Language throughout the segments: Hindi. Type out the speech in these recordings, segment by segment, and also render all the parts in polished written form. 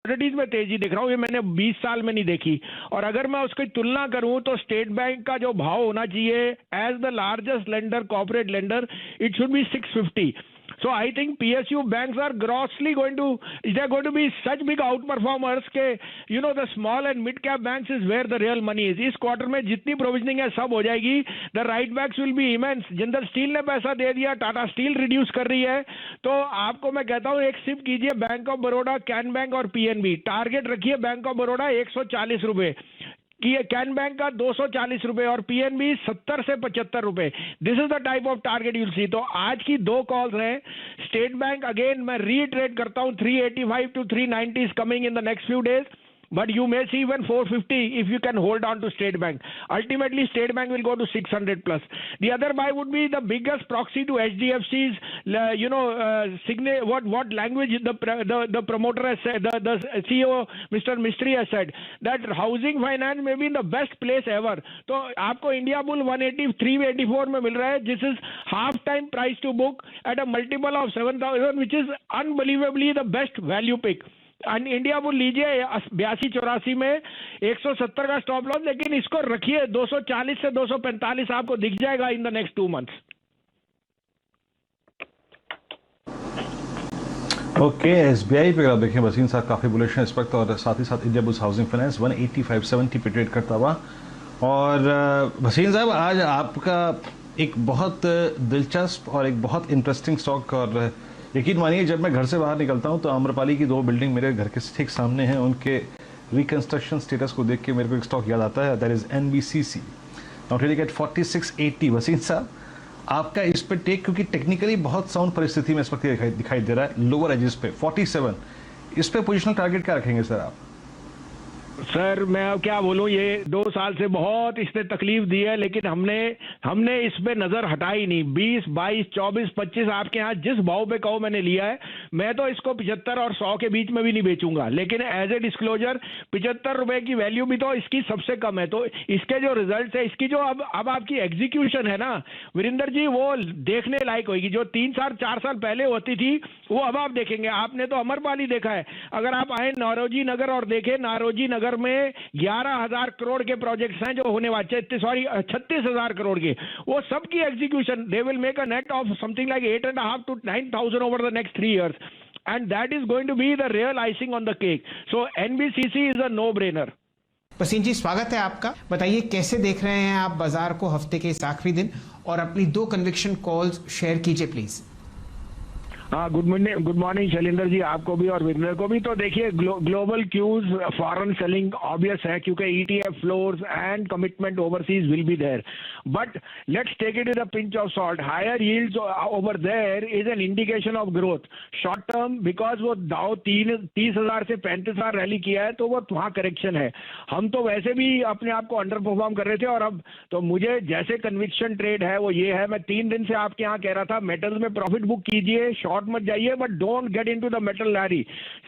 कमोडिटीज में तेजी देख रहा हूँ, ये मैंने 20 साल में नहीं देखी। और अगर मैं उसकी तुलना करूं तो स्टेट बैंक का जो भाव होना चाहिए as the largest lender, corporate lender, it should be 650. So I think PSU banks are grossly going to, they're going to be such big outperformers के the small and mid cap banks is where the real money is. इस क्वार्टर में जितनी प्रोविजनिंग है सब हो जाएगी. The right backs will be immense. Jindal steel ने पैसा दे दिया, टाटा स्टील रिड्यूस कर रही है, तो आपको मैं कहता हूं एक सिप कीजिए bank of Baroda, can bank और पीएनबी. टारगेट रखिए बैंक ऑफ बड़ौदा 140 रुपए कि कैन बैंक का 240 रुपए और पीएनबी 70 से 75 रुपए. This is the type of target you'll see. तो आज की दो कॉल्स हैं. स्टेट बैंक अगेन मैं रीट्रेड करता हूं 385 to 390 is coming in the next few days. But you may see even 450 if you can hold on to State Bank. Ultimately, State Bank will go to 600 plus. The other buy would be the biggest proxy to HDFC's. What language the promoter has said, the CEO Mr. Mistry has said that housing finance may be in the best place ever. तो आपको इंडिया बुल 183-84 में मिल रहा है. This is half time price to book at a multiple of 7,000, which is unbelievably the best value pick. India bull लीजिए 82-84 में 170 का स्टॉप लॉस, लेकिन इसको रखिए 240 से 245 आपको दिख जाएगा इन the next 2 months. Okay, SBI पे आप देखें वसीम साहब काफ़ी बुलिश हैं इस वक्त, और साथ ही साथ इंडिया बुल्स हाउसिंग फाइनेंस 185.70 पे ट्रेड करता हुआ. और वसीम साहब, आज आपका एक बहुत दिलचस्प और एक बहुत इंटरेस्टिंग स्टॉक, और यकीन मानिए जब मैं घर से बाहर निकलता हूं तो आम्रपाली की 2 बिल्डिंग मेरे घर के ठीक सामने हैं. उनके रिकंस्ट्रक्शन स्टेटस को देख के मेरे को एक स्टॉक याद आता है, that is NBCC. Now trading at 4680. Wasim साहब, आपका इस पे टेक, क्योंकि टेक्निकली बहुत साउंड परिस्थिति में इस वक्त दिखाई दे रहा है, लोअर एजेस पे 47, इस पे पोजिशनल टारगेट क्या रखेंगे सर आप? सर मैं अब क्या बोलूं, ये 2 साल से बहुत इसने तकलीफ दी है, लेकिन हमने इस पे नजर हटाई नहीं. 20, 22, 24, 25 आपके यहाँ जिस भाव पे कहो मैंने लिया है. मैं तो इसको 75 और 100 के बीच में भी नहीं बेचूंगा, लेकिन एज ए डिस्क्लोजर 75 रुपए की वैल्यू भी तो इसकी सबसे कम है. तो इसके जो रिजल्ट है, इसकी जो अब आपकी एग्जीक्यूशन है ना वीरेंद्र जी, वो देखने लायक होगी. जो 3-4 साल पहले होती थी वो अब आप देखेंगे. आपने तो अमरपाली देखा है. अगर आप आए नारोजी नगर और देखें, नारोजी नगर में 11,000 करोड़ के प्रोजेक्ट्स हैं जो होने वाले, 36,000 करोड़ के. वो सबकी execution, they will make a net of something like 8,500 to 9,000 over the next 3 years, and that is going to be the real icing on the cake. So NBCC is a no brainer. Wasim ji, स्वागत है आपका. बताइए कैसे देख रहे हैं आप बाजार को हफ्ते के इस आखिरी दिन, और अपनी 2 कन्विक्शन कॉल्स शेयर कीजिए प्लीज. हाँ, गुड मॉर्निंग शैलेंद्र जी, आपको भी और विनर को भी. तो देखिए global cues foreign selling obvious है, क्योंकि ETF flows and commitment overseas will be there. But let's take it with a pinch of salt. Higher yields over there is an indication of growth short term, because वो दाव 30,000 से 35,000 रैली किया है, तो वो वहाँ करेक्शन है. हम तो वैसे भी अपने आप को अंडर परफॉर्म कर रहे थे, और अब तो मुझे जैसे कन्विक्शन ट्रेड है वो ये है. मैं 3 दिन से आपके यहाँ कह रहा था मेटल्स में प्रॉफिट बुक कीजिए, शॉर्ट मत जाइए, but don't get into the metal rally.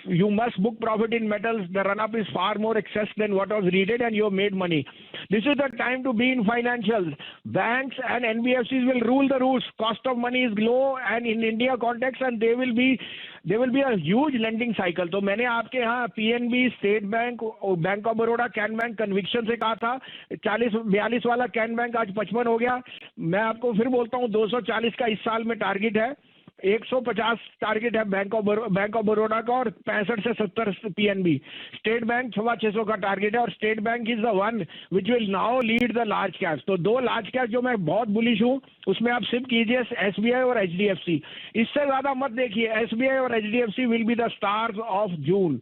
You must book profit in metals. The run up is far more excess than what was rated and you made money. This is the time to be in financials. Banks and NBFCs will rule the roost. Cost of money is low and in India context, and they will be a huge lending cycle. तो मैंने आपके यहाँ PNB, state bank, bank of Baroda, can bank conviction से कहा था 40-42 वाला कैन बैंक आज 55 हो गया. मैं आपको फिर बोलता हूँ 240 का इस साल में टारगेट है. 150 टारगेट है बैंक ऑफ बड़ौदा का, और 65 से 70 पीएनबी. स्टेट बैंक 650 का टारगेट है, और state bank is the one which will now lead the large caps. तो 2 लार्ज कैप्स जो मैं बहुत बुलिश हूं, उसमें आप सिर्फ कीजिए एसबीआई और एचडीएफसी. इससे ज्यादा मत देखिए. एसबीआई और HDFC will be the stars of June.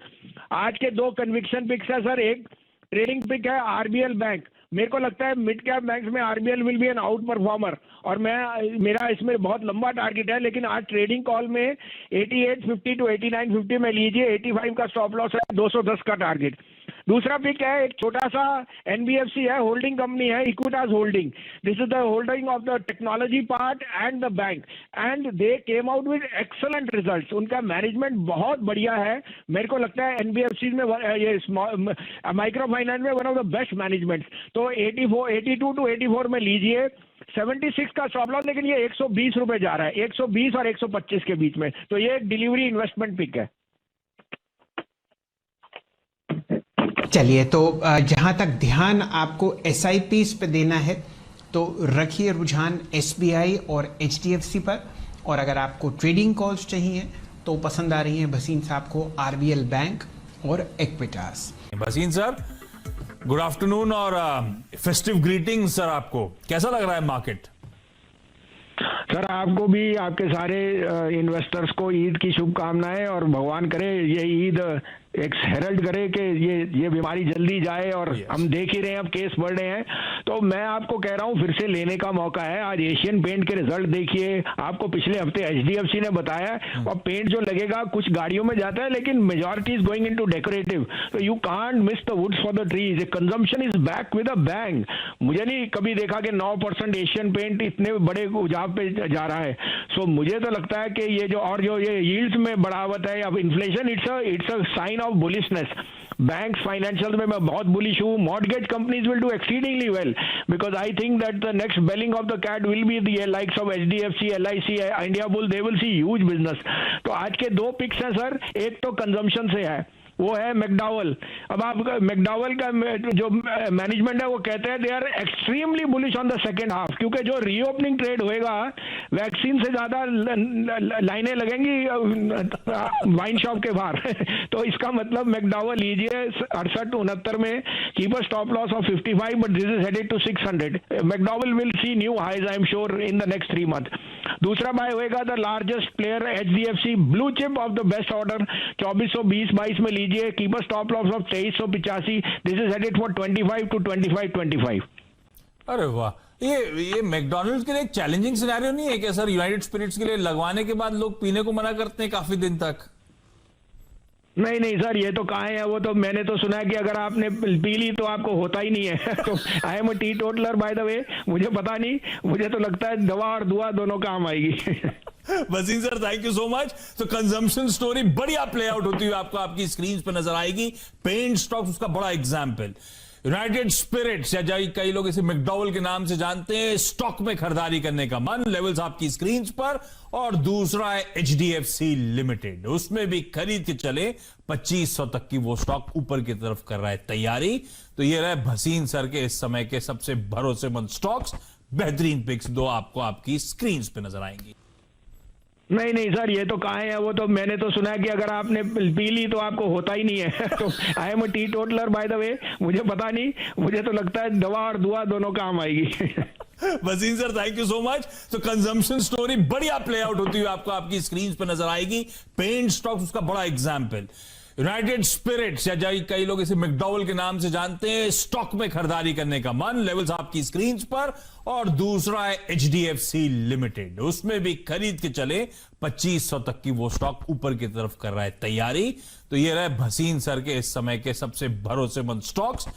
आज के 2 कन्विक्शन पिक्स है सर. एक ट्रेडिंग पिक है आरबीएल बैंक. मेरे को लगता है मिड कैप बैंक्स में RBL will be an outperformer, और मेरा इसमें बहुत लंबा टारगेट है, लेकिन आज ट्रेडिंग कॉल में 8850 to 8950 में लीजिए. 85 का स्टॉप लॉस है, 210 का टारगेट. दूसरा पिक है एक छोटा सा एनबीएफसी है, होल्डिंग कंपनी है, Equitas holding. This is the holding of the technology part and the bank, and they came out with excellent results. उनका मैनेजमेंट बहुत बढ़िया है. मेरे को लगता है एनबीएफसी में ये माइक्रो फाइनेंस में one of the best management. तो 82 to 84 में लीजिए. 76 का स्टॉप लॉस, लेकिन ये 120 रुपए जा रहा है, 120 और 125 के बीच में. तो ये एक डिलीवरी इन्वेस्टमेंट पिक है. चलिए, तो जहां तक ध्यान आपको SIPs पे देना है तो रखिए रुझान SBI और HDFC पर, और अगर आपको ट्रेडिंग कॉल्स चाहिए तो पसंद आ रही हैं भसीन साहब को RBL बैंक और Equitas. Bhasin sir, good afternoon और फेस्टिव ग्रीटिंग सर। आपको कैसा लग रहा है मार्केट? सर आपको भी, आपके सारे इन्वेस्टर्स को ईद की शुभकामनाएं, और भगवान करे ये ईद एक हेरल्ड करे कि ये बीमारी जल्दी जाए, और हम देख ही रहे हैं अब केस बढ़ रहे हैं। तो मैं आपको कह रहा हूं फिर से लेने का मौका है। आज एशियन पेंट के रिजल्ट देखिए, आपको पिछले हफ्ते HDFC ने बताया, और पेंट जो लगेगा कुछ गाड़ियों में जाता है लेकिन majority is going into decorative, तो you can't miss the woods for the trees. Consumption is back with a bang. मुझे नहीं कभी देखा कि 9% एशियन पेंट इतने बड़े उजाव पे जा रहा है। सो मुझे तो लगता है कि ये जो ये यील्ड्स में बढ़ावट है, अब inflation, it's a sign of bullishness. Banks, financial में मैं बहुत बुलिश हूँ। Mortgage companies will do exceedingly well, because I think that the next belling of the cat will be the likes of HDFC, LIC, India bull, they will see huge business. तो आज के दो पिक्स हैं सर, एक तो कंजम्पशन से है, वो है मैकडॉवेल। अब आप मैकडॉवेल का जो मैनेजमेंट है वो कहते हैं they are extremely bullish on the second half, क्योंकि जो रीओपनिंग ट्रेड होएगा वैक्सीन से ज्यादा लाइनें लगेंगी वाइन शॉप के बाहर तो इसका मतलब मैकडॉवेल लीजिए 68-69 में, keep a stop loss of 55, but this is headed to 600। McDowell will see new highs I am sure in the next 3 month. दूसरा बाय होएगा the largest player HDFC, blue chip of the best order, 2420-22 में लीजिए, keep a stop loss of 2385, this is headed for 25 to 2525। अरे वाह, ये मैकडॉनल्ड्स के लिए एक चैलेंजिंग सिनेरियो नहीं है क्या सर? यूनाइटेड स्पिरिट्स के लिए लगवाने के बाद लोग पीने को मना करते हैं काफी दिन तक। नहीं सर, ये तो कहाँ है, वो तो मैंने तो सुना है कि अगर आपने पी ली तो आपको होता ही नहीं है तो I am a T toddler by the way, मुझे पता नहीं, मुझे तो लगता है दवा और दुआ दोनों काम आएगी Wasim sir, thank you so much. तो कंजम्पशन स्टोरी बढ़िया प्ले आउट होती हुई आपको आपकी स्क्रीन पर नजर आएगी। पेंट स्टॉक्स उसका बड़ा एग्जाम्पल। यूनाइटेड स्पिरिट्स या कई लोग इसे मैकडॉवेल के नाम से जानते हैं, स्टॉक में खरीदारी करने का मन, लेवल्स आपकी स्क्रीन पर। और दूसरा है HDFC लिमिटेड, उसमें भी खरीद के चले 2500 तक की वो स्टॉक ऊपर की तरफ कर रहा है तैयारी। तो ये रहे भसीन सर के इस समय के सबसे भरोसेमंद स्टॉक्स। बेहतरीन पिक्स दो आपको आपकी स्क्रीन पे नजर आएंगी। नहीं सर, ये तो कहाँ है, वो तो मैंने तो सुना है कि अगर आपने पी ली तो आपको होता ही नहीं है तो I am a T toddler by the way, मुझे पता नहीं, मुझे तो लगता है दवा और दुआ दोनों काम आएगी Wasim sir, thank you so much. तो कंजम्पशन स्टोरी बढ़िया प्ले आउट होती हुई आपको आपकी स्क्रीन पर नजर आएगी। पेंट स्टॉक्स उसका बड़ा एग्जाम्पल। यूनाइटेड स्पिरिट्स या कई लोग इसे मैकडॉवेल के नाम से जानते हैं, स्टॉक में खरीदारी करने का मन, लेवल्स आपकी स्क्रीन पर। और दूसरा है HDFC लिमिटेड, उसमें भी खरीद के चले 2500 तक की वो स्टॉक ऊपर की तरफ कर रहा है तैयारी। तो ये रहे भसीन सर के इस समय के सबसे भरोसेमंद स्टॉक्स।